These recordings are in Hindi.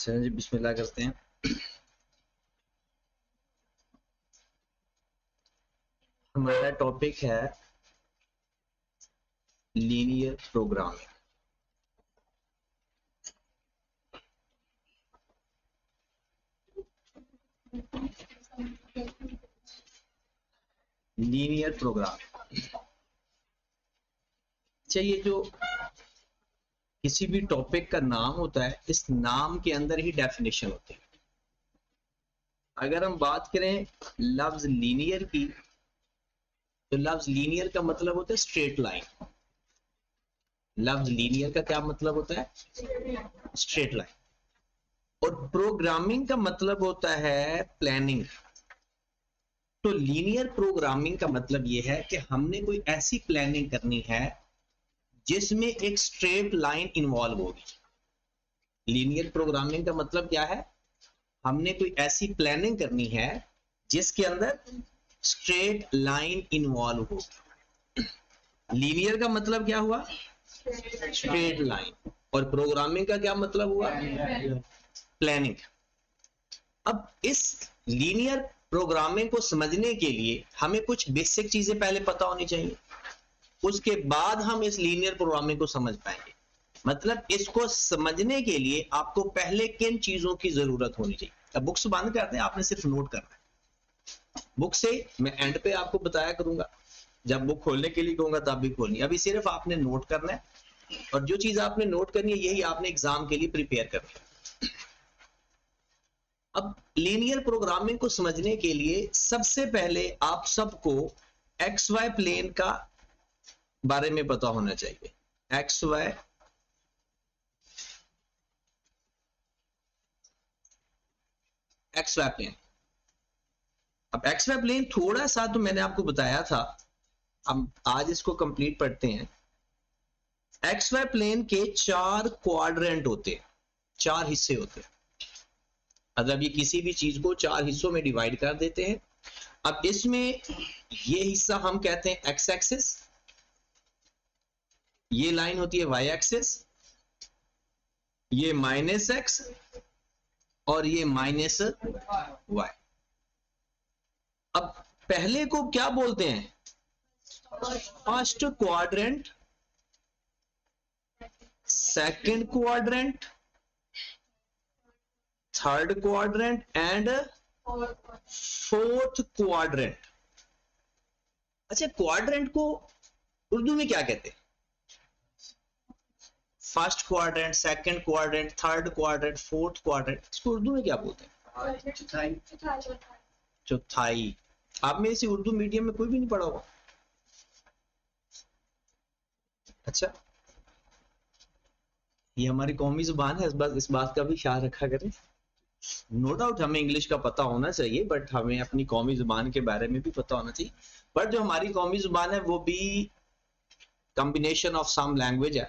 चलिए जी बिस्मिल्लाह करते हैं। हमारा टॉपिक है लीनियर प्रोग्रामिंग। लीनियर प्रोग्रामिंग, चाहिए जो किसी भी टॉपिक का नाम होता है, इस नाम के अंदर ही डेफिनेशन होती है। अगर हम बात करें लफ्ज लीनियर की, तो लफ्ज लीनियर का मतलब होता है स्ट्रेट लाइन। लफ्ज लीनियर का क्या मतलब होता है? Straight line. और प्रोग्रामिंग का मतलब होता है प्लानिंग। तो लीनियर प्रोग्रामिंग का मतलब यह है कि हमने कोई ऐसी प्लानिंग करनी है जिसमें एक स्ट्रेट लाइन इन्वॉल्व होगी। लीनियर प्रोग्रामिंग का मतलब क्या है? हमने कोई ऐसी प्लानिंग करनी है जिसके अंदर स्ट्रेट लाइन इन्वॉल्व होगी। लीनियर का मतलब क्या हुआ? Straight line. और प्रोग्रामिंग का क्या मतलब हुआ? प्लानिंग। अब इस लीनियर प्रोग्रामिंग को समझने के लिए हमें कुछ बेसिक चीजें पहले पता होनी चाहिए, उसके बाद हम इस लीनियर प्रोग्रामिंग को समझ पाएंगे। मतलब इसको समझने के लिए आपको पहले किन चीजों की जरूरत होनी चाहिए। अब बुक्स बंद करते हैं, आपने सिर्फ नोट करना है। बुक से मैं एंड पे आपको बताया करूंगा, जब बुक खोलने के लिए कहूंगा तब भी खोलनी। अभी सिर्फ आपने नोट करना है, और जो चीज आपने नोट करनी है यही आपने एग्जाम के लिए प्रिपेयर करनी है। अब लीनियर प्रोग्रामिंग को समझने के लिए सबसे पहले आप सबको एक्स वाई प्लेन का बारे में पता होना चाहिए। X y plane. अब एक्स वाई प्लेन थोड़ा सा तो मैंने आपको बताया था, हम आज इसको कंप्लीट पढ़ते हैं। एक्स वाई प्लेन के 4 क्वाड्रेंट होते हैं, 4 हिस्से होते हैं। मतलब ये किसी भी चीज को 4 हिस्सों में डिवाइड कर देते हैं। अब इसमें ये हिस्सा हम कहते हैं एक्स एक्सिस, ये लाइन होती है वाई एक्सिस, ये माइनस एक्स और ये माइनस वाई। अब पहले को क्या बोलते हैं? First quadrant, second quadrant, third quadrant and fourth quadrant. अच्छा, क्वाड्रेंट को उर्दू में क्या कहते हैं? First quadrant, second quadrant, third quadrant, fourth quadrant, इसको उर्दू में क्या बोलते हैं? चौथाई। आप में से उर्दू मीडियम में कोई भी नहीं पढ़ा होगा? अच्छा, ये हमारी कौमी जुबान है, इस बात का भी ख्याल रखा करें। नो डाउट हमें इंग्लिश का पता होना चाहिए, बट हमें अपनी कौमी जुबान के बारे में भी पता होना चाहिए। बट जो हमारी कौमी जुबान है वो भी कॉम्बिनेशन ऑफ सम लैंग्वेज है।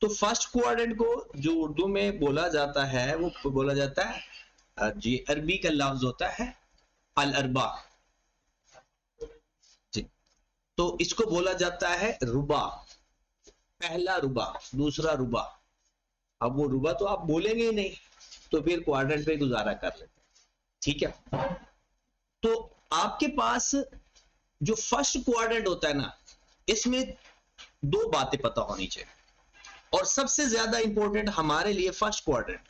तो फर्स्ट क्वाड्रेंट को जो उर्दू में बोला जाता है वो बोला जाता है, जी अरबी का लफ्ज होता है अल अरबा जी। तो इसको बोला जाता है रुबा। पहला रुबा, दूसरा रुबा। अब वो रुबा तो आप बोलेंगे ही नहीं, तो फिर क्वाड्रेंट पे गुजारा कर लेते हैं। ठीक है, तो आपके पास जो फर्स्ट क्वाड्रेंट होता है ना, इसमें 2 बातें पता होनी चाहिए। और सबसे ज्यादा इंपॉर्टेंट हमारे लिए फर्स्ट क्वाड्रेंट।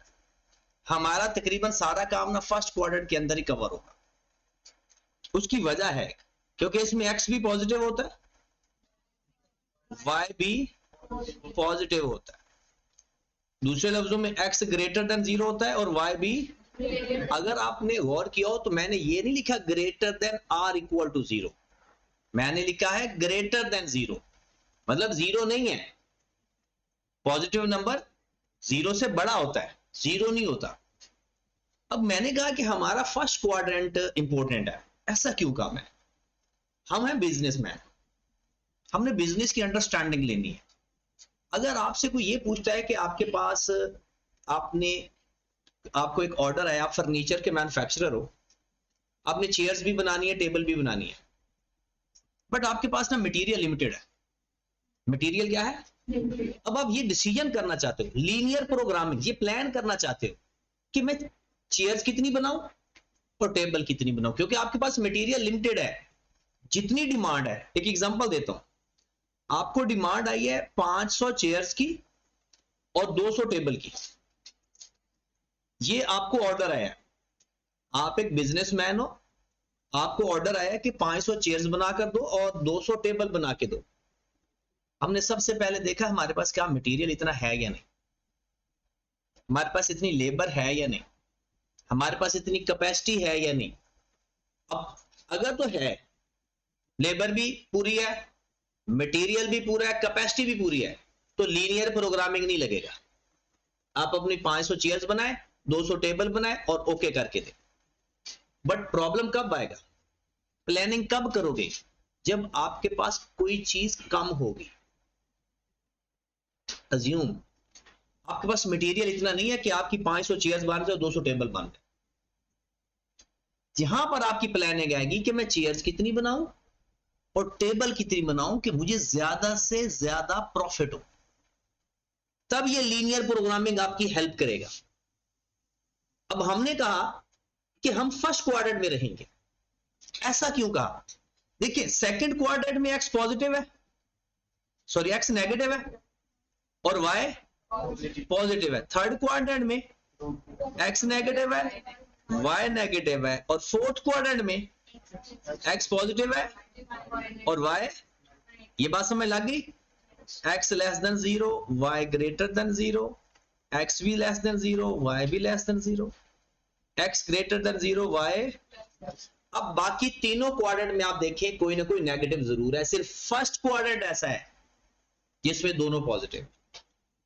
हमारा तकरीबन सारा काम ना फर्स्ट क्वाड्रेंट के अंदर ही कवर होगा। उसकी वजह है क्योंकि इसमें एक्स भी पॉजिटिव होता है, वाई भी पॉजिटिव होता है। दूसरे लफ्जों में एक्स ग्रेटर देन 0 होता है और वाई भी। अगर आपने गौर किया हो तो मैंने ये नहीं लिखा greater than or equal to 0, मैंने लिखा है ग्रेटर देन 0। मतलब 0 नहीं है, पॉजिटिव नंबर 0 से बड़ा होता है, 0 नहीं होता। अब मैंने कहा कि हमारा फर्स्ट क्वाड्रेंट इंपॉर्टेंट है। ऐसा क्यों काम है? हम हैं बिजनेसमैन, हमने बिजनेस की अंडरस्टैंडिंग लेनी है। अगर आपसे कोई ये पूछता है कि आपके पास आपको एक ऑर्डर है, आप फर्नीचर के मैन्युफैक्चरर हो, आपने चेयर्स भी बनानी है, टेबल भी बनानी है, बट आपके पास ना मटेरियल लिमिटेड है। मटेरियल क्या है? अब आप ये डिसीजन करना चाहते हो, लीनियर प्रोग्रामिंग, ये प्लान करना चाहते हो कि मैं चेयर्स कितनी बनाऊं और टेबल कितनी बनाऊं, क्योंकि आपके पास मटेरियल लिमिटेड है, जितनी डिमांड है। एक एग्जांपल देता हूं, आपको डिमांड आई है 500 चेयर्स की और 200 टेबल की, ये आपको ऑर्डर आया, आप एक बिजनेसमैन हो, आपको ऑर्डर आया कि 500 चेयर्स बनाकर दो और 200 टेबल बना के दो। हमने सबसे पहले देखा हमारे पास क्या मटेरियल इतना है या नहीं, हमारे पास इतनी लेबर है या नहीं, हमारे पास इतनी कैपेसिटी है या नहीं। अब अगर तो है, लेबर भी पूरी है, मटेरियल भी पूरा है, कैपेसिटी भी पूरी है, तो लीनियर प्रोग्रामिंग नहीं लगेगा। आप अपनी 500 चेयर्स बनाए, 200 टेबल बनाए और ओके करके दे। बट प्रॉब्लम कब आएगा, प्लानिंग कब करोगे, जब आपके पास कोई चीज कम होगी। अज्यूम आपके पास मटेरियल इतना नहीं है कि आपकी 500 चेयर्स बन जाए, 200 टेबल बन जाए। यहां पर आपकी प्लानिंग आएगी कि मैं चेयर्स कितनी बनाऊं और टेबल कितनी बनाऊं कि मुझे ज्यादा से ज्यादा प्रॉफिट हो। तब ये लीनियर प्रोग्रामिंग आपकी हेल्प करेगा। अब हमने कहा कि हम फर्स्ट क्वाड्रेंट में रहेंगे, ऐसा क्यों कहा? देखिए, सेकंड क्वाड्रेंट में एक्स पॉजिटिव है, सॉरी एक्स नेगेटिव है और वाई पॉजिटिव है। थर्ड क्वाड्रेंट में एक्स नेगेटिव है, वाई नेगेटिव है, और फोर्थ क्वाड्रेंट में एक्स पॉजिटिव है और वाई, ये बात समझ लग गई? X less than 0, y greater than 0, x भी लेस देन 0, वाई भी less than 0, x greater than 0, y. अब बाकी तीनों क्वाड्रेंट में आप देखें कोई ना कोई नेगेटिव जरूर है, सिर्फ फर्स्ट क्वाड्रेंट ऐसा है जिसमें दोनों पॉजिटिव।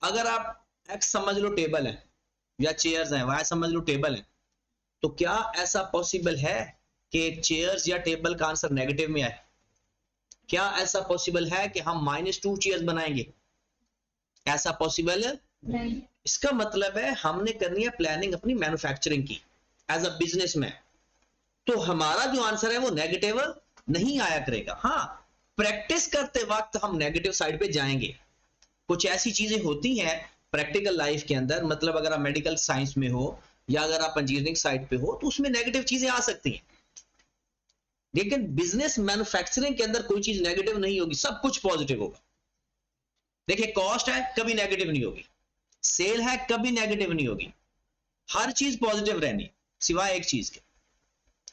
अगर आप एक्स समझ लो टेबल है या चेयर्स हैं, वाई समझ लो टेबल है, तो क्या ऐसा पॉसिबल है कि चेयर्स या टेबल का आंसर नेगेटिव में आए? क्या ऐसा पॉसिबल है कि हम -2 चेयर्स बनाएंगे? ऐसा पॉसिबल नहीं। इसका मतलब है हमने करनी है प्लानिंग अपनी मैन्युफैक्चरिंग की एज अ बिजनेसमैन, तो हमारा जो आंसर है वो नेगेटिव नहीं आया करेगा। हाँ, प्रैक्टिस करते वक्त हम नेगेटिव साइड पे जाएंगे। कुछ ऐसी चीजें होती हैं प्रैक्टिकल लाइफ के अंदर, मतलब अगर आप मेडिकल साइंस में हो या अगर आप इंजीनियरिंग साइड पे हो तो उसमें नेगेटिव चीजें आ सकती हैं, लेकिन बिजनेस मैन्युफैक्चरिंग के अंदर कोई चीज नेगेटिव नहीं होगी, सब कुछ पॉजिटिव होगा। देखिए, कॉस्ट है कभी नेगेटिव नहीं होगी, सेल है कभी नेगेटिव नहीं होगी, हर चीज पॉजिटिव रहनी, सिवाय एक चीज के,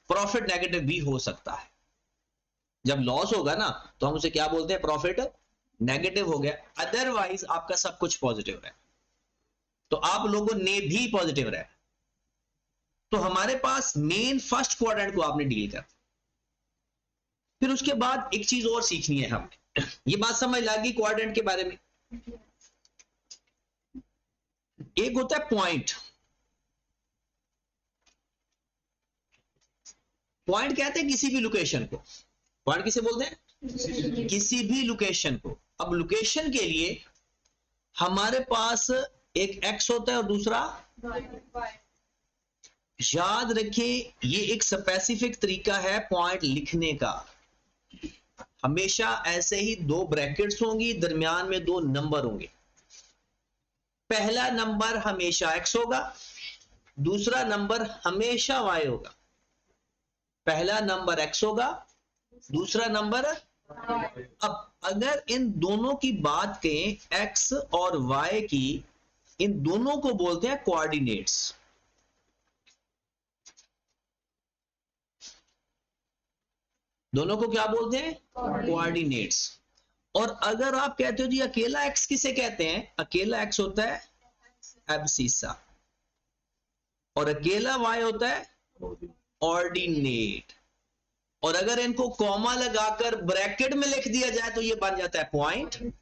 प्रॉफिट नेगेटिव भी हो सकता है। जब लॉस होगा ना तो हम उसे क्या बोलते हैं, प्रॉफिट नेगेटिव हो गया, अदरवाइज आपका सब कुछ पॉजिटिव रहे, तो आप लोगों ने भी पॉजिटिव रहे। तो हमारे पास मेन फर्स्ट क्वाड्रेंट को आपने डील कर, फिर उसके बाद एक चीज और सीखनी है हमने। ये बात समझ लगी क्वाड्रेंट के बारे में? एक होता है पॉइंट, पॉइंट कहते हैं किसी भी लोकेशन को, पॉइंट किसे बोलते हैं? किसी भी लोकेशन को। अब लोकेशन के लिए हमारे पास एक एक्स होता है और दूसरा, याद रखिए ये एक स्पेसिफिक तरीका है पॉइंट लिखने का। हमेशा ऐसे ही दो ब्रैकेट्स होंगी, दरमियान में दो नंबर होंगे, पहला नंबर हमेशा एक्स होगा, दूसरा नंबर हमेशा वाई होगा। पहला नंबर एक्स होगा, दूसरा नंबर। अब अगर इन दोनों की बात करें, एक्स और वाई की, इन दोनों को बोलते हैं कोऑर्डिनेट्स। दोनों को क्या बोलते हैं? कोऑर्डिनेट्स। और अगर आप कहते हो जी अकेला एक्स किसे कहते हैं, अकेला एक्स होता है एब्सिसा और अकेला वाई होता है ऑर्डिनेट। और अगर इनको कॉमा लगाकर ब्रैकेट में लिख दिया जाए तो ये बन जाता है पॉइंट।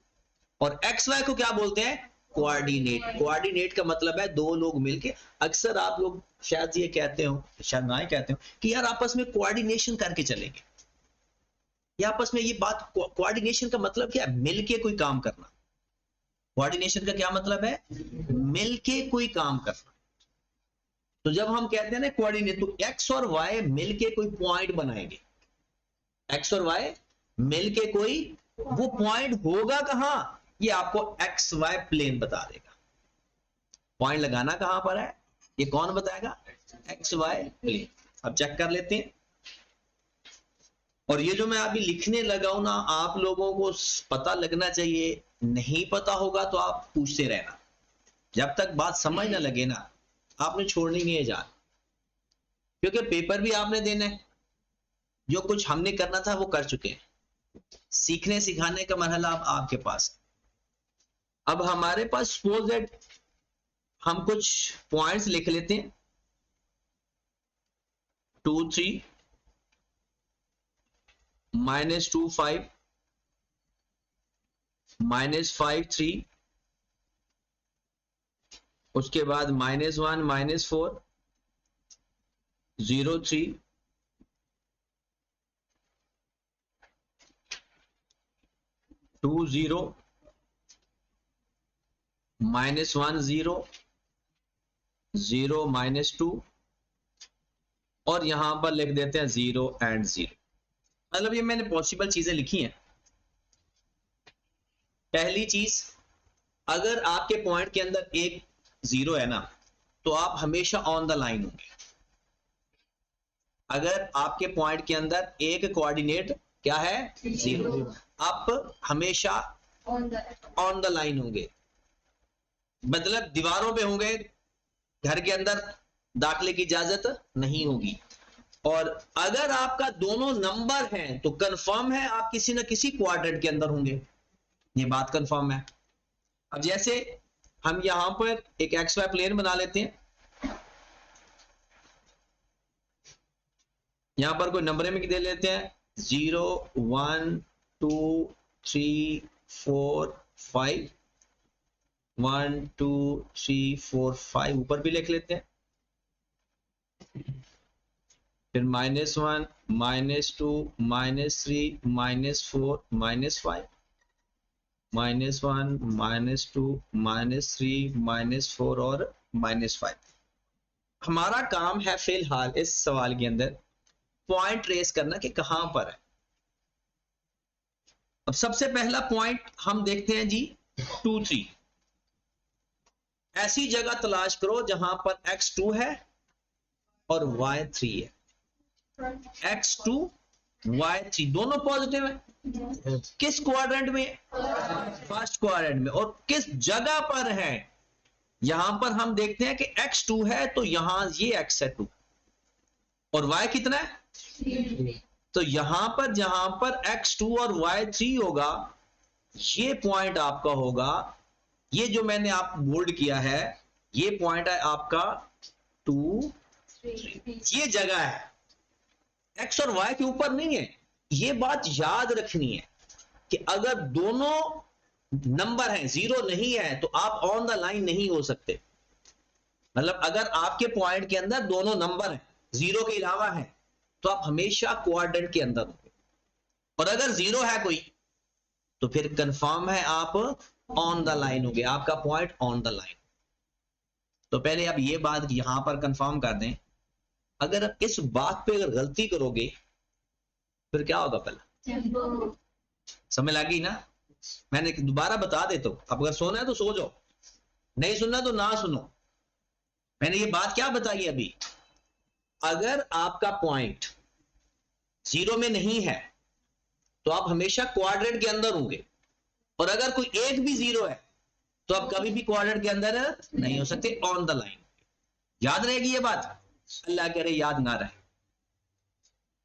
और एक्स वाई को क्या बोलते हैं? कोऑर्डिनेट। कोऑर्डिनेट का मतलब है दो लोग मिलके, अक्सर आप लोग शायद ये कहते हो, शायद ना ही कहते हो कि यार आपस में कोऑर्डिनेशन करके चलेंगे, या आपस में ये बात, कोऑर्डिनेशन का मतलब क्या है? मिलके कोई काम करना। कोऑर्डिनेशन का क्या मतलब है? मिलके कोई काम करना। तो जब हम कहते हैं ना कोऑर्डिनेट, तो एक्स और वाई मिलके कोई पॉइंट बनाएंगे, एक्स और वाई मिलके कोई, वो पॉइंट होगा कहां? ये आपको एक्स वाई प्लेन बता देगा। पॉइंट लगाना कहां पर है, ये कौन बताएगा, एक्स वाई प्लेन। अब चेक कर लेते हैं। और ये जो मैं अभी लिखने लगा हूं ना, आप लोगों को पता लगना चाहिए, नहीं पता होगा तो आप पूछते रहना, जब तक बात समझ ना लगे ना आपने छोड़नी नहीं है जान, क्योंकि पेपर भी आपने देना है। जो कुछ हमने करना था वो कर चुके हैं, सीखने सिखाने का मरहला अब आपके पास। अब हमारे पास सपोज दैट हम कुछ पॉइंट्स लिख लेते हैं, 2 3 -2 5 -5 3, उसके बाद -1 -4 0 3 2 0 -1 0 0 -2 और यहां पर लिख देते हैं 0 एंड 0। मतलब ये मैंने पॉसिबल चीजें लिखी हैं। पहली चीज, अगर आपके पॉइंट के अंदर एक 0 है ना, तो आप हमेशा ऑन द लाइन होंगे। अगर आपके पॉइंट के अंदर एक कोऑर्डिनेट क्या है, 0, आप हमेशा ऑन द लाइन होंगे, मतलब दीवारों पे होंगे, घर के अंदर दाखिले की इजाजत नहीं होगी। और अगर आपका दोनों नंबर हैं तो कंफर्म है आप किसी ना किसी क्वाड्रेंट के अंदर होंगे, ये बात कंफर्म है। अब जैसे हम यहां पर एक एक्स वाई प्लेन बना लेते हैं, यहां पर कोई नंबर में दे लेते हैं 0 1 2 3 4 5 1 2 3 4 5 ऊपर भी लिख लेते हैं, फिर -1 -2 -3 -4 -5 -1 -2 -3 -4 और -5। हमारा काम है फिलहाल इस सवाल के अंदर पॉइंट ट्रेस करना कि कहां पर है। अब सबसे पहला पॉइंट हम देखते हैं जी 2 3। ऐसी जगह तलाश करो जहां पर x2 है और y3 है। x2 y3 दोनों पॉजिटिव है, किस क्वाड्रेंट में, फर्स्ट क्वाड्रेंट में। और किस जगह पर है, यहां पर हम देखते हैं कि x2 है तो यहां ये x है 2 और y कितना है, तो यहां पर जहां पर x2 और y3 होगा, ये पॉइंट आपका होगा, ये जो मैंने आप बोल्ड किया है ये पॉइंट है आपका 2 3। ये जगह है, x और y के ऊपर नहीं है। ये बात याद रखनी है कि अगर दोनों नंबर हैं, 0 नहीं है, तो आप ऑन द लाइन नहीं हो सकते। मतलब अगर आपके पॉइंट के अंदर दोनों नंबर हैं, 0 के अलावा है, तो आप हमेशा क्वाड्रेंट के अंदर होंगे। और अगर 0 है कोई, तो फिर कंफर्म है आप ऑन द लाइन होंगे, आपका पॉइंट ऑन द लाइन। तो पहले आप ये बात यहां पर कंफर्म कर दें। अगर इस बात पे अगर गलती करोगे फिर क्या होगा, पहले समझ लगी ना। मैंने दोबारा बता देता हूं, अब अगर सोना है तो सो जाओ, नहीं सुनना तो ना सुनो। मैंने ये बात क्या बताई अभी, अगर आपका पॉइंट 0 में नहीं है तो आप हमेशा क्वाड्रेंट के अंदर होंगे, और अगर कोई एक भी 0 है तो आप कभी भी क्वाड्रेंट के अंदर नहीं हो सकते, ऑन द लाइन। याद रहेगी ये बात, अल्लाह करे याद ना रहे।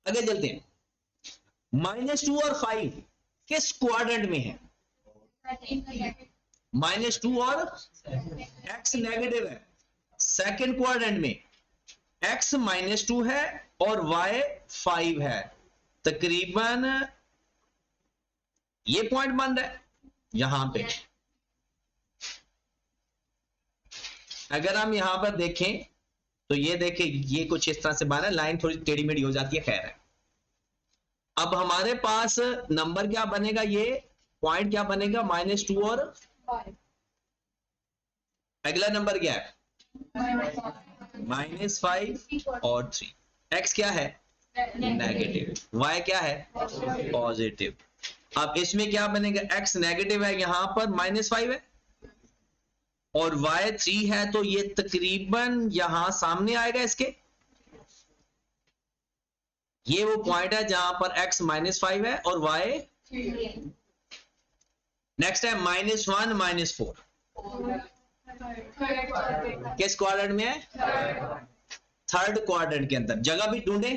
आगे चलते हैं, -2 और 5 किस क्वाड्रेंट में है, -2 और x नेगेटिव है, सेकंड क्वाड्रेंट में x -2 है और y 5 है, तकरीबन ये पॉइंट बन रहा है यहां पे। अगर हम यहां पर देखें तो ये देखें, ये कुछ इस तरह से बना है, लाइन थोड़ी टेढ़ी मेढ़ी हो जाती है, खैर है। अब हमारे पास नंबर क्या बनेगा, ये पॉइंट क्या बनेगा, -2 और 5। अगला नंबर क्या है, -5 और 3। x क्या है, नेगेटिव, y क्या है, पॉजिटिव। अब इसमें क्या बनेगा, x नेगेटिव है, यहां पर -5 है और y 3 है, तो ये तकरीबन यहां सामने आएगा इसके। ये वो पॉइंट है जहां पर x -5 है और y। नेक्स्ट है -1 -4, किस क्वाड्रेंट में है, थर्ड क्वाड्रेंट के अंदर। जगह भी ढूंढे,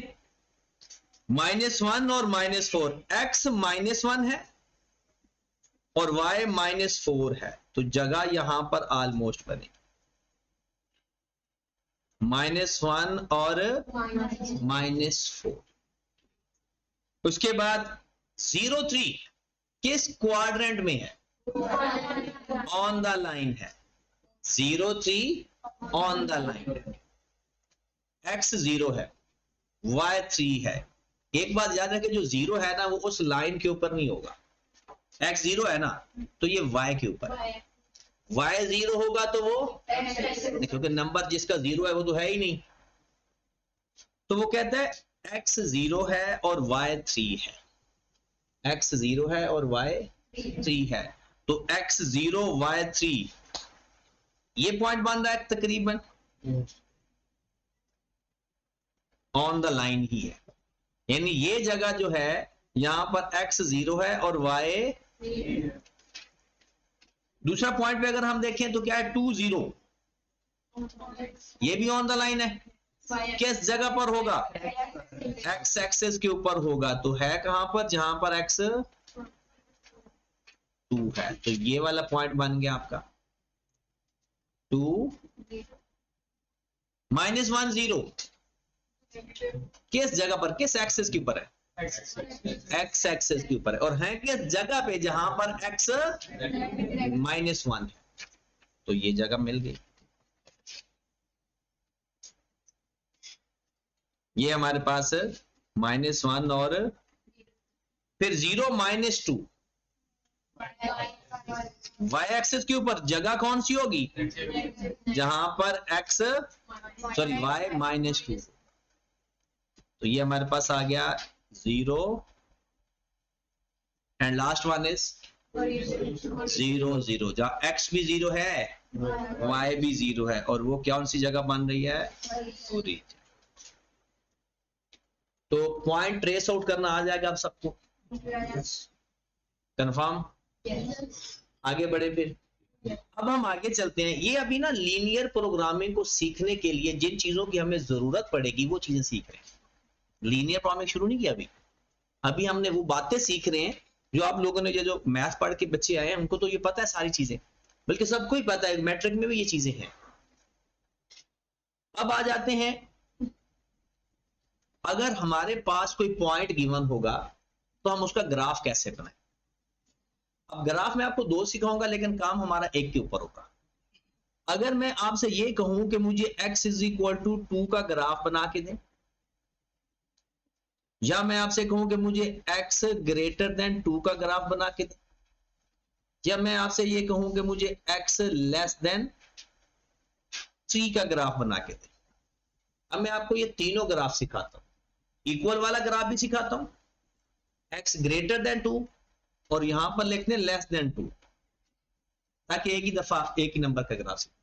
-1 और -4, x -1 है और y -4 है, तो जगह यहां पर ऑलमोस्ट बनी, -1 और -4। उसके बाद 0 3 किस क्वाड्रेंट में है, ऑन द लाइन है, 0 3 ऑन द लाइन है, x 0 है, y 3 है। एक बात याद रखें, जो 0 है ना वो उस लाइन के ऊपर नहीं होगा, x 0 है ना तो ये y के ऊपर है, y 0 होगा तो वो, क्योंकि नंबर जिसका 0 है वो तो है ही नहीं, तो वो कहता है x 0 है और y 3 है, x 0 है और y 3 है, तो x 0 y 3 ये पॉइंट बन रहा है तकरीबन ऑन द लाइन ही है, यानी ये जगह जो है यहां पर x 0 है और y। दूसरा पॉइंट पे अगर हम देखें तो क्या है, 2 0, ये भी ऑन द लाइन है, किस जगह पर होगा, x एक्सिस के ऊपर होगा, तो है कहां पर, जहां पर x 2 है, तो ये वाला पॉइंट बन गया आपका 2 -1 0, किस जगह पर, किस एक्सिस के ऊपर है, x एक्सिस के ऊपर है, और है किस जगह पे, जहां पर x -1 है, तो ये जगह मिल गई। ये हमारे पास -1 और फिर 0 -2 y एक्सिस के ऊपर जगह कौन सी होगी, जहां पर x सॉरी y -2, तो ये हमारे पास आ गया 0 एंड लास्ट वन इज 0 0, जहां x भी 0 है y भी 0 है, और वो कौन सी जगह बन रही है, ओरिजिन। तो पॉइंट ट्रेस आउट करना आ जाएगा आप सबको, कंफर्म। आगे बढ़े फिर, अब हम आगे चलते हैं। ये अभी ना लीनियर प्रोग्रामिंग को सीखने के लिए जिन चीजों की हमें जरूरत पड़ेगी वो चीजें सीख रहे हैं। लीनियर प्रोग्रामिंग शुरू नहीं किया अभी, अभी हमने वो बातें सीख रहे हैं जो आप लोगों ने, जो मैथ पढ़ के बच्चे आए हैं उनको तो ये पता है सारी चीजें, बल्कि सबको ही पता है, मैट्रिक में भी ये चीजें हैं। अब आ जाते हैं, अगर हमारे पास कोई पॉइंट गिवन होगा तो हम उसका ग्राफ कैसे बनाएं। अब ग्राफ में आपको 2 सिखाऊंगा, लेकिन काम हमारा एक के ऊपर होगा। अगर मैं आपसे ये कहूं कि मुझे x = 2 का ग्राफ बना के दें, या मैं आपसे कहूं कि मुझे x > 2 का ग्राफ बना के दें, या मैं आपसे ये कहूं कि मुझे x <3 का ग्राफ बना के दें। अब मैं आपको ये तीनों ग्राफ सिखाता हूं, इक्वल वाला ग्राफ भी सिखाता हूं, x > 2 और यहां पर लिखने <2, ताकि एक ही दफा एक ही नंबर का ग्राफ सीखें।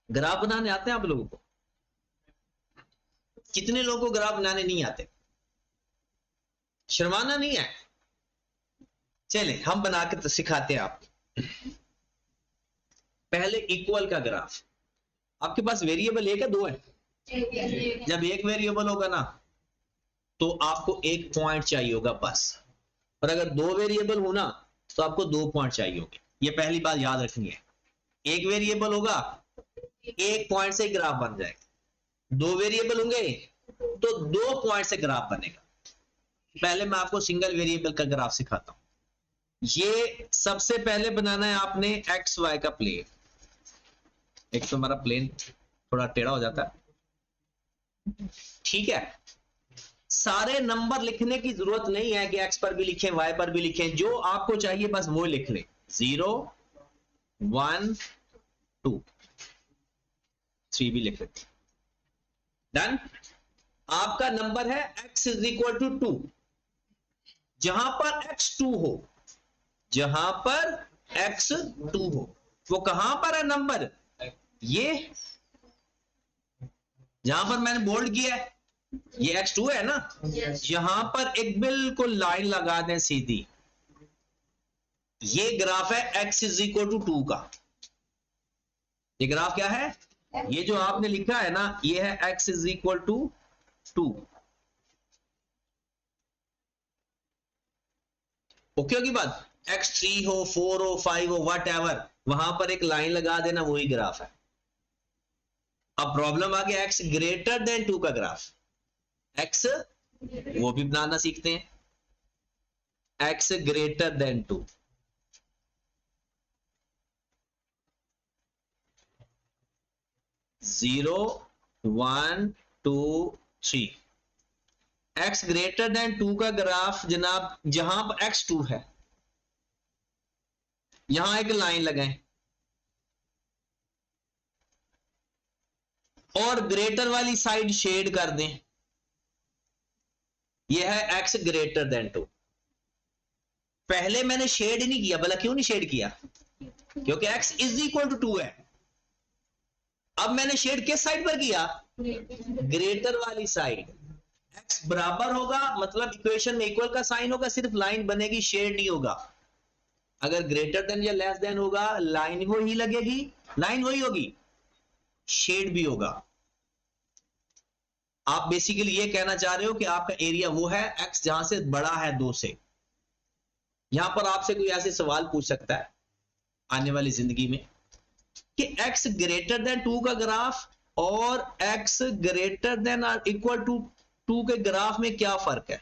ग्राफ बनाने आते हैं आप लोगों को? कितने लोगों को ग्राफ बनाने नहीं आते? शर्माना नहीं है, चले हम बनाकर सिखाते हैं आपको। पहले इक्वल का ग्राफ, आपके पास वेरिएबल 1 है 2 है? जब एक वेरिएबल होगा ना तो आपको एक पॉइंट चाहिए होगा बस, और अगर 2 वेरिएबल हो ना तो आपको 2 पॉइंट चाहिए होंगे। ये पहली बात याद रखनी है, एक वेरिएबल होगा एक पॉइंट से ग्राफ बन जाएगा, 2 वेरिएबल होंगे तो 2 पॉइंट से ग्राफ बनेगा। पहले मैं आपको सिंगल वेरिएबल का ग्राफ सिखाता हूं। ये सबसे पहले बनाना है आपने एक्स वाई का प्लेन। एक तो हमारा प्लेन थोड़ा टेढ़ा हो जाता है, ठीक है। सारे नंबर लिखने की जरूरत नहीं है कि एक्स पर भी लिखें वाई पर भी लिखें, जो आपको चाहिए बस वो लिख लें। 0 1 2 3 भी लिख लेते। डन। आपका नंबर है x = 2, जहां पर x2 हो, जहां पर x2 हो, वो कहां पर है नंबर, ये जहां पर मैंने बोल्ड किया है, ये x2 है ना, यहां पर एक बिल्कुल लाइन लगा दें सीधी, ये ग्राफ है x इज इक्वल टू 2 का। ये ग्राफ क्या है, ये जो आपने लिखा है ना, ये है x is equal to 2। Okay होगी बात, x3 हो, 4 हो, 5 हो, वट एवर, वहां पर एक लाइन लगा देना, वही ग्राफ है। अब प्रॉब्लम आ गया x ग्रेटर देन 2 का ग्राफ, x वो भी बनाना सीखते हैं, x greater than 2। Zero, 1, 2, 3, x greater than 2 का ग्राफ जनाब, जहां पर x2 है, यहां एक लाइन लगाएं और ग्रेटर वाली साइड शेड कर दें, यह है x ग्रेटर देन 2। पहले मैंने शेड नहीं किया, भला क्यों नहीं शेड किया, क्योंकि x इज इक्वल टू 2 है। अब मैंने शेड किस साइड पर किया, ग्रेटर वाली साइड। x बराबर होगा मतलब इक्वेशन में इक्वल का साइन होगा, सिर्फ लाइन बनेगी, शेड नहीं होगा। अगर ग्रेटर देन या लेस देन होगा, लाइन वो ही लगेगी, लाइन वही होगी, शेड भी होगा। आप बेसिकली ये कहना चाह रहे हो कि आपका एरिया वो है x जहां से बड़ा है 2 से। यहां पर आपसे कोई ऐसे सवाल पूछ सकता है आने वाली जिंदगी में कि x ग्रेटर देन 2 का ग्राफ और x ग्रेटर देन और इक्वल टू 2 के ग्राफ में क्या फर्क है।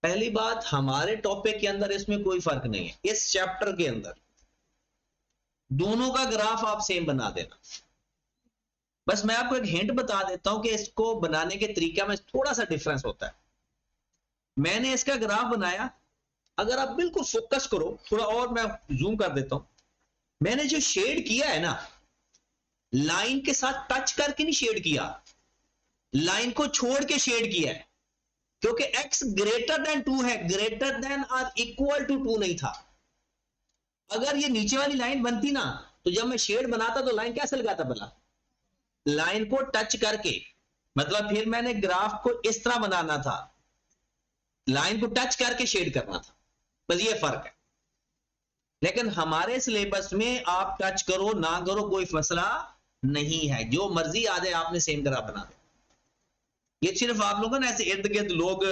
पहली बात, हमारे टॉपिक के अंदर इसमें कोई फर्क नहीं है। इस चैप्टर के अंदर दोनों का ग्राफ आप सेम बना देना। बस मैं आपको एक हिंट बता देता हूं कि इसको बनाने के तरीका में थोड़ा सा डिफरेंस होता है। मैंने इसका ग्राफ बनाया, अगर आप बिल्कुल फोकस करो, थोड़ा और मैं जूम कर देता हूं, मैंने जो शेड किया है ना, लाइन के साथ टच करके नहीं शेड किया, लाइन को छोड़ के शेड किया है, क्योंकि x ग्रेटर देन 2 है, ग्रेटर देन और इक्वल टू 2 नहीं था। अगर ये नीचे वाली लाइन बनती ना, तो जब मैं शेड बनाता तो लाइन कैसे लगाता, भला लाइन को टच करके, मतलब फिर मैंने ग्राफ को इस तरह बनाना था, लाइन को टच करके शेड करना था, बस ये फर्क है। लेकिन हमारे सिलेबस में आप टच करो ना करो कोई मसला नहीं है, जो मर्जी आ जाए आपने सेम ग्राफ बना दे। ये सिर्फ आप लोगों ना ऐसे इर्द गिर्द लोग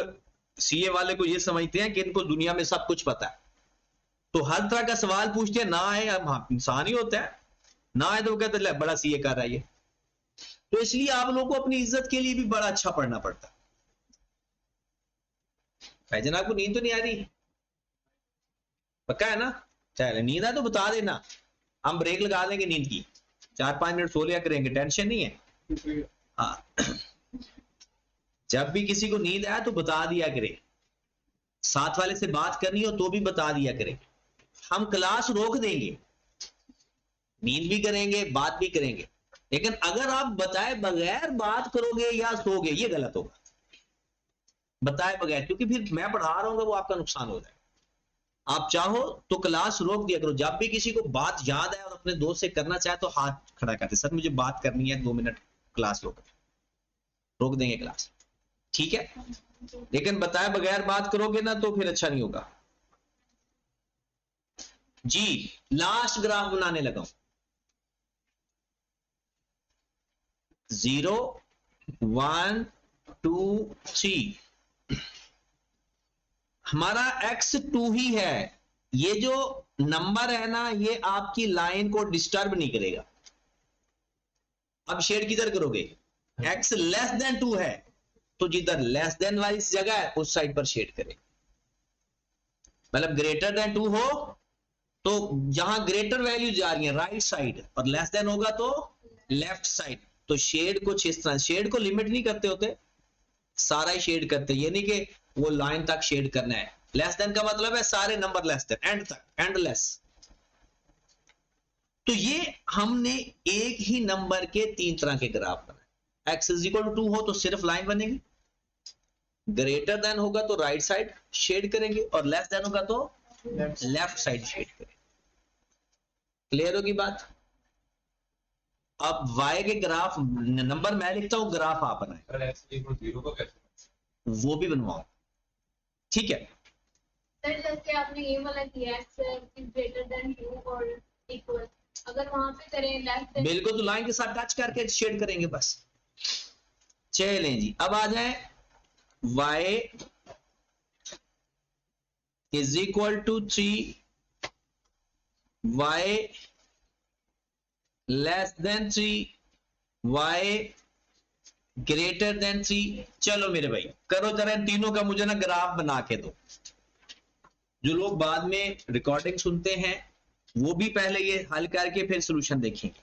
सीए वाले को ये समझते हैं कि इनको दुनिया में सब कुछ पता है, तो हर तरह का सवाल पूछते हैं, ना आए, अब हाँ इंसान ही होता है, ना आए तो वो कहते हैं बड़ा सीए कर रहा है ये। तो इसलिए आप लोगों को अपनी इज्जत के लिए भी बड़ा अच्छा पढ़ना पड़ता है। फैजन आपको नींद तो नहीं आ रही, पक्का है ना, चले नींद है तो बता देना, हम ब्रेक लगा देंगे नींद की, 4-5 मिनट सो लिया करेंगे, टेंशन नहीं है। हाँ, जब भी किसी को नींद आए तो बता दिया करे, साथ वाले से बात करनी हो तो भी बता दिया करे, हम क्लास रोक देंगे, नींद भी करेंगे बात भी करेंगे, लेकिन अगर आप बताए बगैर बात करोगे या सोगे, ये गलत होगा। बताए बगैर, क्योंकि फिर मैं पढ़ा रहा हूँ वो आपका नुकसान हो जाएगा। आप चाहो तो क्लास रोक दिया करो, जब भी किसी को बात याद है और अपने दोस्त से करना चाहे तो हाथ खड़ा करते, सर मुझे बात करनी है 2 मिनट, क्लास रोक देंगे क्लास, ठीक है। लेकिन बताए बगैर बात करोगे ना तो फिर अच्छा नहीं होगा जी। लास्ट ग्राफ बनाने लगा, 0, 1, 2, 3, हमारा x2 ही है। ये जो नंबर है ना, ये आपकी लाइन को डिस्टर्ब नहीं करेगा। अब शेड किधर करोगे, x लेस देन 2 है तो जिधर लेस देन वाली जगह है उस साइड पर शेड करें, मतलब ग्रेटर देन 2 हो तो जहां ग्रेटर वैल्यू जा रही है राइट साइड, और लेस देन होगा तो लेफ्ट साइड। तो शेड कुछ इस तरह, शेड को लिमिट नहीं करते होते, सारा ही शेड करते, ये नहीं कि वो लाइन तक शेड करना है। लेस देन का मतलब है सारे नंबर लेस देन, एंड तक, एंडलेस। तो ये हमने एक ही नंबर के 3 तरह के ग्राफ बनाए। x इज इक्वल टू 2 हो तो सिर्फ लाइन बनेगी, ग्रेटर देन होगा तो राइट साइड शेड करेंगे और लेस देन होगा तो लेफ्ट साइड शेड करेंगे। क्लियर होगी बात? अब y के ग्राफ, नंबर मैं लिखता हूं, ग्राफ आप बनाए, वो भी बनवाओ, ठीक है? सर जैसे आपने ये वाला किया x इज ग्रेटर देन 2 और इक्वल, अगर वहां पे करें लेस देन, बिल्कुल, तो लाइन के साथ टच करके शेड करेंगे बस। चलें जी, अब आ जाए y is equal to 3, y less than 3, y greater than 3। चलो मेरे भाई करो जरा इन तीनों का मुझे ना ग्राफ बना के दो। जो लोग बाद में रिकॉर्डिंग सुनते हैं वो भी पहले ये हल करके फिर सॉल्यूशन देखेंगे।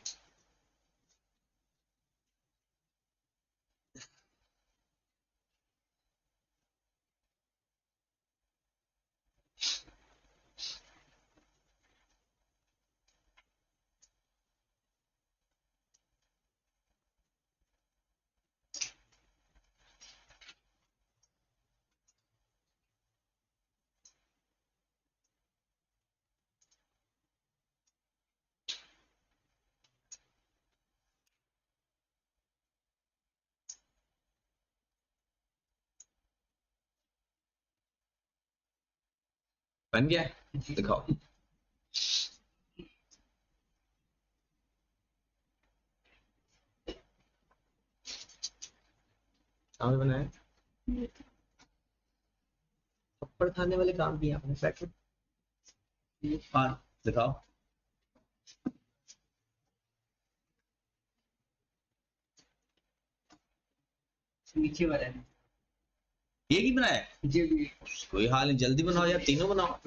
बन गया? दिखाओ। कहाँ बनाया? थप्पड़ खाने वाले काम किया आपने। सेकंड हाँ दिखाओ। नीचे वाला है ये की बनाया? जी जी। कोई हाल नहीं, जल्दी बनाओ यार, तीनों बनाओ।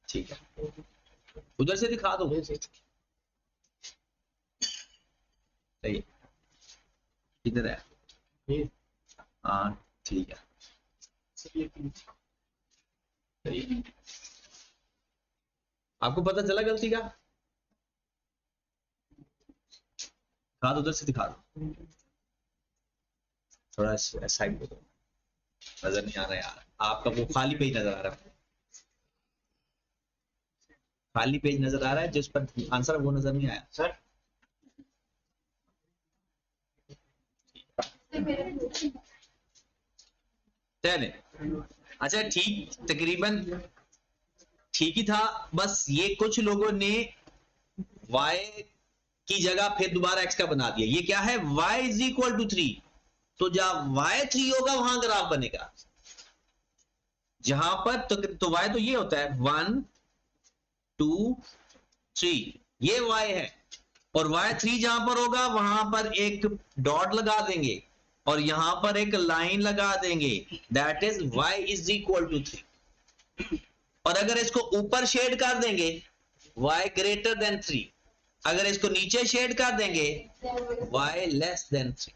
ठीक है, उधर से दिखा दो। सही है, किधर है? हाँ ठीक है, सही है। आपको पता चला गलती का? दिखा दो, उधर से दिखा दो, थोड़ा साइड में दो। नजर नहीं आ रहा यार, आपका वो खाली पेज नजर आ रहा है, खाली पेज नजर आ रहा है जिस पर आंसर वो नजर नहीं आया सर। चले, अच्छा ठीक, तकरीबन ठीक ही था। बस ये कुछ लोगों ने y की जगह फिर दोबारा x का बना दिया। ये क्या है? y इज इक्वल टू 3, तो जहां y 3 होगा वहां ग्राफ बनेगा। जहां पर तो y तो ये होता है 1 2 3, ये y है, और y3 जहां पर होगा वहां पर एक डॉट लगा देंगे और यहां पर एक लाइन लगा देंगे, that is y is equal to 3। और अगर इसको ऊपर शेड कर देंगे y ग्रेटर देन 3, अगर इसको नीचे शेड कर देंगे y लेस देन 3।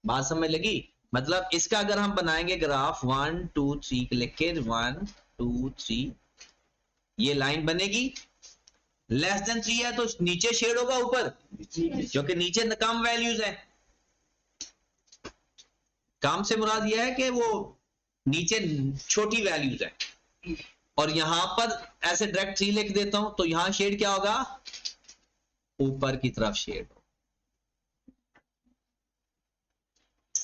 बात समझ लगी? मतलब इसका अगर हम बनाएंगे ग्राफ 1 2 3 लिख के 1 2 3, ये लाइन बनेगी। लेस देन 3 है तो नीचे शेड होगा ऊपर, क्योंकि नीचे कम वैल्यूज है। काम से मुराद यह है कि वो नीचे छोटी वैल्यूज है। और यहां पर ऐसे डायरेक्ट 3 लिख देता हूं तो यहां शेड क्या होगा? ऊपर की तरफ शेड।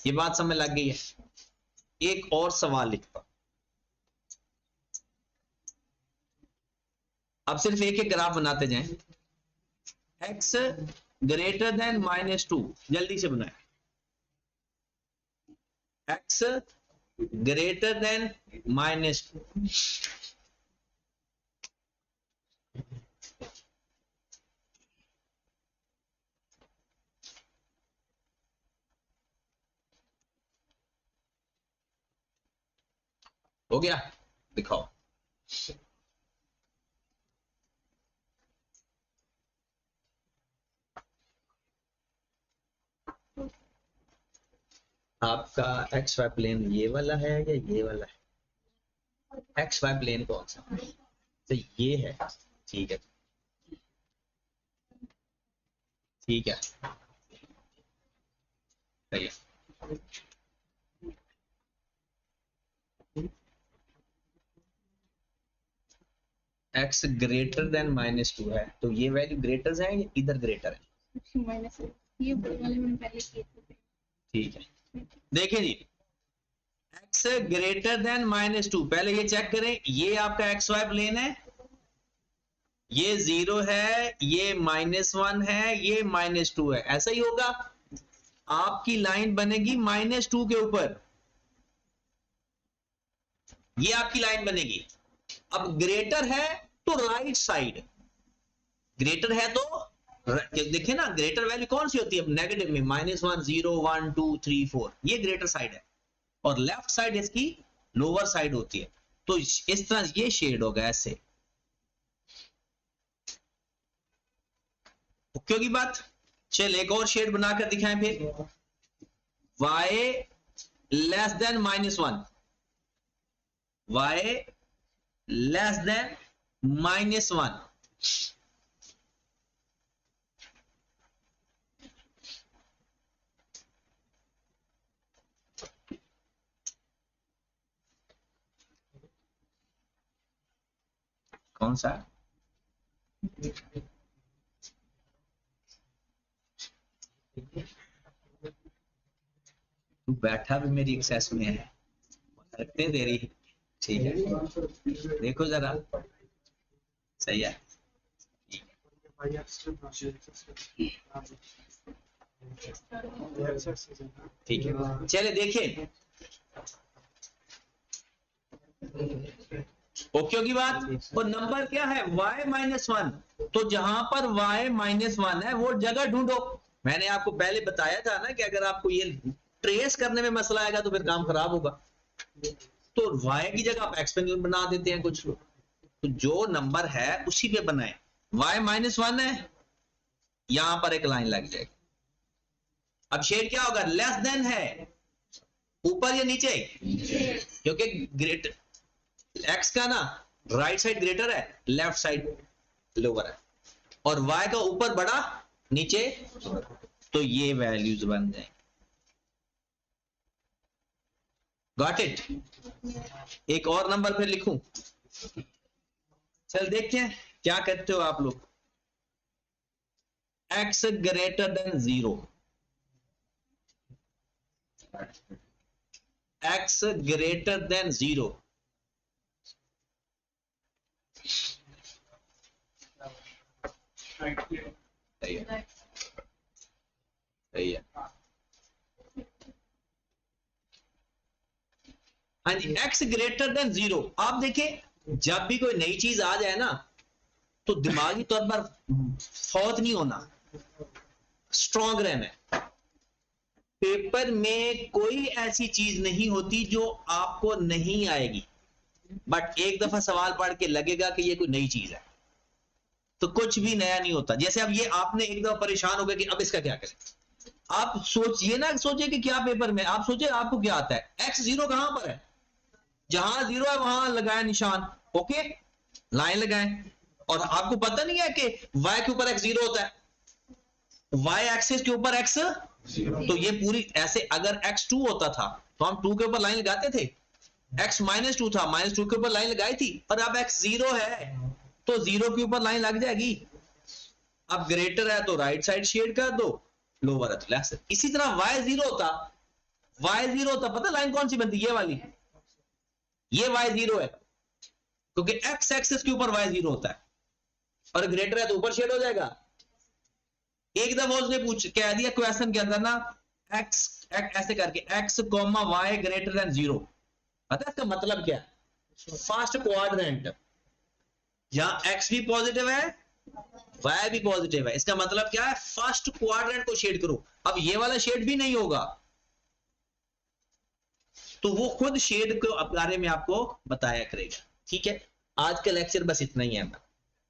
ये बात समझ लग गई है? एक और सवाल लिखता हूं, अब सिर्फ एक एक ग्राफ बनाते जाएं। x ग्रेटर देन -2, जल्दी से बनाए। x ग्रेटर देन -2, हो गया? दिखाओ। आपका एक्स वाई प्लेन ये वाला है या ये वाला है? एक्स वाई प्लेन कौन सा? तो ये है, ठीक है ठीक है, सही है। x ग्रेटर देन -2 है, तो ये वैल्यू ग्रेटर है या इधर ग्रेटर है? माइनस ये वाले मैंने पहले किए थे। ठीक है, देखिए जी, x ग्रेटर देन -2, पहले ये चेक करें, ये आपका xy प्लेन है, ये 0 है, ये -1 है, ये -2 है, ऐसा ही होगा। आपकी लाइन बनेगी -2 के ऊपर, ये आपकी लाइन बनेगी। अब ग्रेटर है तो राइट साइड, ग्रेटर है तो देखिए ना, ग्रेटर वैल्यू कौन सी होती है नेगेटिव में, -1 0 1 2 3 4, ये ग्रेटर साइड है, और लेफ्ट साइड इसकी लोअर साइड होती है। तो इस तरह ये शेड होगा ऐसे, क्योंकि बात, चल एक और शेड बनाकर दिखाएं फिर, y less then -1, y less then -1, कौन सा? तू बैठा भी मेरी एक्सेस में है, रखते देरी, ठीक है, देखो जरा, सही है, ठीक है, चले देखिए, ओके होगी बात। और नंबर क्या है, y-1, तो जहां पर y-1 है वो जगह ढूंढो। मैंने आपको पहले बताया था ना कि अगर आपको ये ट्रेस करने में मसला आएगा तो फिर काम खराब होगा। तो y की जगह आप एक्सपेंशन बना देते हैं कुछ लोग, तो जो नंबर है उसी पे बनाए। y-1 है, यहां पर एक लाइन लग जाएगी। अब शेड क्या होगा, लेस देन है, ऊपर या नीचे, क्योंकि ग्रेटर x का ना राइट साइड ग्रेटर है, लेफ्ट साइड लोअर है, और y का ऊपर बड़ा नीचे, तो ये वैल्यूज बन जाएंगे। Got it? एक और नंबर फिर लिखूं, चल देखते हैं क्या करते हो आप लोग। x greater than 0, x greater than 0, सही है, सही है, हाँ जी, x ग्रेटर देन 0। आप देखिए, जब भी कोई नई चीज आ जाए ना, तो दिमागी तौर पर फौत नहीं होना, स्ट्रांग रहना है। पेपर में कोई ऐसी चीज नहीं होती जो आपको नहीं आएगी, बट एक दफा सवाल पढ़ के लगेगा कि ये कोई नई चीज है, तो कुछ भी नया नहीं होता। जैसे अब ये आपने एक दफा परेशान हो गए कि अब इसका क्या करें, आप सोचिए ना, सोचिए कि क्या पेपर में, आप सोचिए आपको क्या आता है, x0 कहां पर है, जहां 0 है वहां लगाए निशान, ओके, लाइन लगाएं, और आपको पता नहीं है कि y के ऊपर x0 होता है, y एक्सिस के ऊपर x, तो ये पूरी ऐसे, अगर x2 होता था तो हम 2 के ऊपर लाइन लगाते थे, x -2 था, -2 के ऊपर लाइन लगाई थी, और अब x0 है तो 0 के ऊपर लाइन लग जाएगी। अब ग्रेटर है तो राइट साइड शेड कर दो, लोअर है तो लेफ्ट साइड। इसी तरह y0 होता, पता लाइन कौन सी बनती, ये वाली, ये y0 है, क्योंकि x एक्सिस के ऊपर y0 होता है, और ग्रेटर है तो ऊपर शेड हो जाएगा। एक दफा उसने कह दिया क्वेश्चन के अंदर ना, x ऐसे करके x, y ग्रेटर देन 0, पता है इसका मतलब क्या है, फर्स्ट क्वाड्रेंट, जहां x भी पॉजिटिव है y भी पॉजिटिव है, इसका मतलब क्या है, फर्स्ट क्वाड्रेंट को शेड करो। अब ये वाला शेड भी नहीं होगा, तो वो खुद शेड के बारे में आपको बताया करेगा। ठीक है, आज का लेक्चर बस इतना ही है।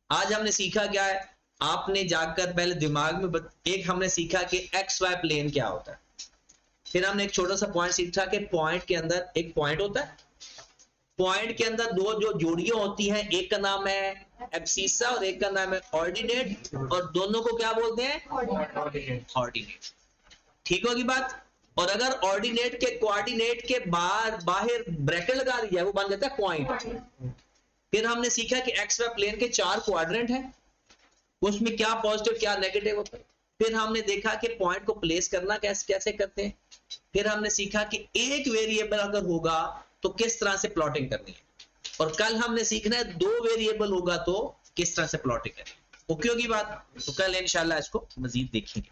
आज हमने सीखा क्या है, आपने जाकर पहले दिमाग में एक हमने सीखा कि एक्स वाई प्लेन क्या होता है, फिर हमने एक छोटा सा पॉइंट सीखा कि पॉइंट के अंदर एक पॉइंट होता है, पॉइंट के अंदर दो जो जोड़ियां होती हैं, एक का नाम है एब्सिसा और एक का नाम है ऑर्डिनेट, और दोनों को क्या बोलते हैं? ऑर्डिनेट। ठीक होगी बात। और अगर ऑर्डिनेट के कोऑर्डिनेट के बाहर ब्रैकेट लगा दिया है, वो बन जाता है पॉइंट। फिर हमने सीखा कि एक्स वाई प्लेन के 4 क्वाड्रेंट हैं, उसमें क्या पॉजिटिव क्या नेगेटिव होता है। फिर हमने देखा कि पॉइंट को प्लेस करना कैसे करते हैं। फिर हमने सीखा कि एक वेरिएबल अगर होगा तो किस तरह से प्लॉटिंग करनी है, और कल हमने सीखना है 2 वेरिएबल होगा तो किस तरह से प्लॉटिंग करनी है। ओके होगी बात। तो कल इंशाल्लाह इसको मजीद देखेंगे।